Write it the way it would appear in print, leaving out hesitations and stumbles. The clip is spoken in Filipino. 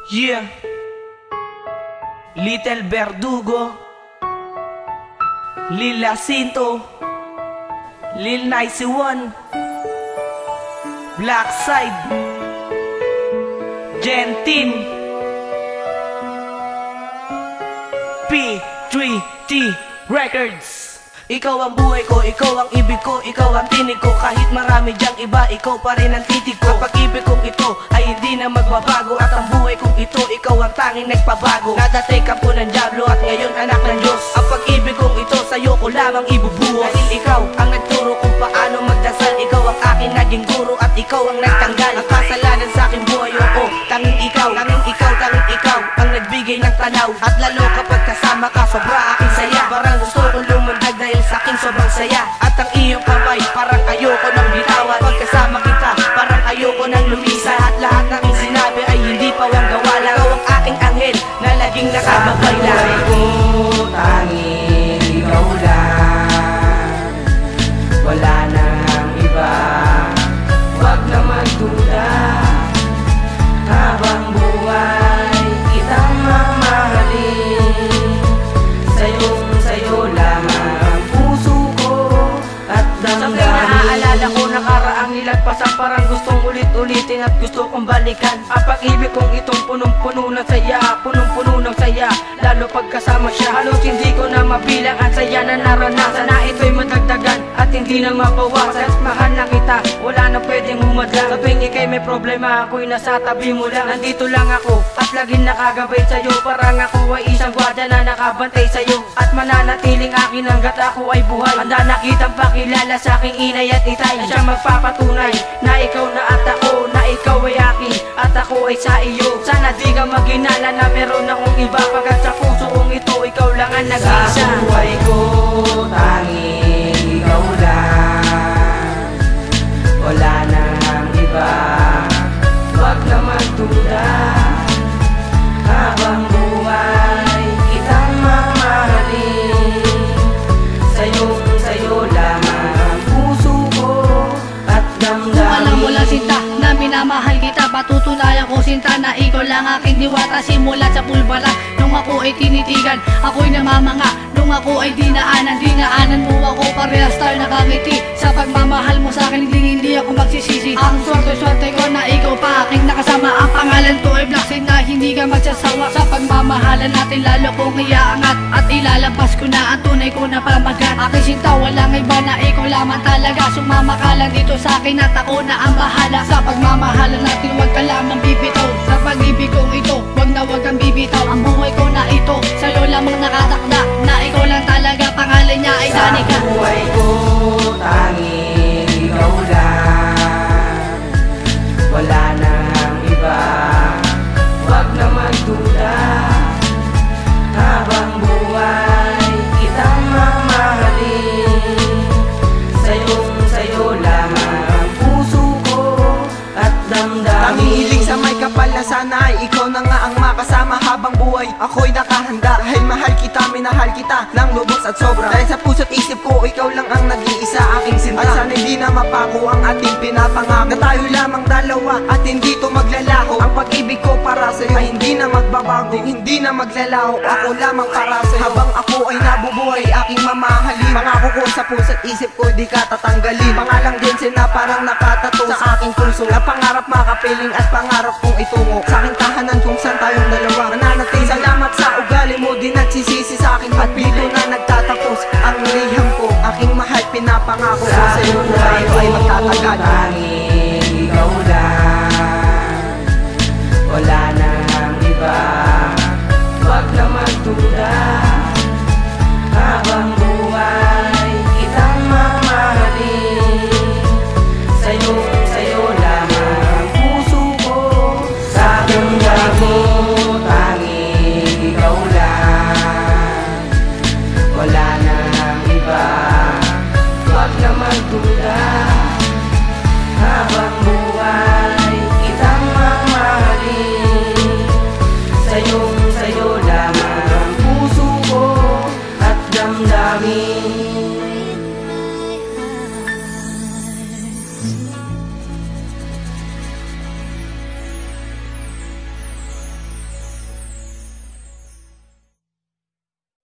Yeah, Little Verdugo, Lil Jacinto, Lil Nice One, Black Side, Gentin, P3T Records. Ikaw ang buhay ko, ikaw ang ibig ko, ikaw ang tinig ko. Kahit marami dyang iba, ikaw pa rin ang titig ko. Ang pag-ibig kong ito ay hindi na magbabago, at ang buhay kong ito, ikaw ang tanging nagpabago. Nadatay ka po ng dyablo at ngayon anak ng Diyos. Ang pag-ibig kong ito sa'yo ko lamang ibubuhos. Dahil ikaw ang nagturo kung paano magdasal, ikaw ang aking naging guro at ikaw ang nagtanggal ang kasalanan sa aking buhay. Oo, tanging ikaw, tanging ikaw, tanging ikaw ang nagbigay ng tanaw. At lalo kapag kasama ka, sobra aking saya. Parang gusto kong lumundag dahil sa aking sobrang saya. At ang iyong kamay, parang ayoko nang bitawan. Pagkasama kita, parang ayoko nang lumisa. At lahat ng iyong sinabi ay hindi pawang gawala. Ikaw ang aking anghel na laging nakababay na. Sa buhay ko, tanging ikaw lang, wala nang iba. Wag naman duda, habang buhay kitang mamahalin. Sa'yo lamang ang puso ko at damdamin. Naaalala ko nakaraang nilagpasan, parang gustong ulit-ulitin at gusto kong balikan. Ang pag-ibig kong itong punong-puno ng saya, punong-puno ng saya, lalo pagkasama siya. Halos hindi ko na mabilang ang saya na naranasan, na ito'y madagdagan at hindi na mabawasan. At mahal na kita, wala na pwedeng humadlang. Sabing ikay may problema, ako'y nasa tabi mo lang. Nandito lang ako at laging nakagabay sa'yo. Parang ako ay isang gwardiya na nakabantay sa'yo, at mananatiling akin hanggat ako ay buhay. Handa na kitang pakilala sa aking inay at itay, na siyang magpapatunay na ikaw na at ako, na ikaw ay akin at ako ay sa iyo. Sana di ka maghinala na meron akong iba, pagkat sa puso kong ito ikaw lang ang nag-iisa. Sa buhay ko, tanging ikaw lang, wala nang iba. Wag naman duda, habang buhay kitang mamahalin. Sa'yo lamang ang puso ko at damdamin. Kung alam mo lang sinta na minamahal kita, patutunayan ko sinta na ikaw lang aking diwata. Simula sa pulbara, nung ako ay tinitigan, ako'y namamanga. Nung ako ay dinaanan mo ako, parehas tayo nakangiti. Sa pagmamahal mo sa akin, hindi ako magsisisi. Ang swerte ko na ikaw pa aking nakasama. Ang pangalan ko ay Blackside, na hindi ka magsasawa. Sa pagmamahalan natin lalo kong iaangat, at ilalampas ko na ang tunay ko na pamagat. Aking sinta, walang iba na ikaw lamang talaga. Sumama ka lang dito sa akin at ako na ang bahala. Sa pagmamahalan natin, huwag ka lamang bibitaw. Sa pag-ibig kong ito, huwag kang bibitaw. Ang buhay ko na ito, sa'yo lamang nakatakda, na ikaw lang talaga, pangalan niya ay Danica. Sa buhay ko, tanging ikaw lang, wala nang iba. Wag naman duda, habang buhay kitang mamahalin. Sa'yo lamang ang puso ko at damdamin. Tanging hiling sa may kapal na sana ay ikaw na nga ang makasama habang buhay. Ako'y nakahanda dahil mahal kita, minahal kita ng lubos at sobra. Dahil sa puso't isip ko, ikaw lang ang nag-iisa aking sinta. At sana hindi na mapako ang ating pinapangako, na tayo lamang dalawa at hindi to maglalaho. Ang pag-ibig ko para sa'yo ay hindi na magbabago, hindi na maglalaho. Ako lamang para sa'yo habang ako ay nabubuhay, aking mamahalin. Pangako ko sa puso't isip ko, di ka tatanggalin. Pangalang Jensen na parang nakatato sa aking puso, na pangarap makapiling at pangarap kong itungo sa aking tahanan kung saan tayong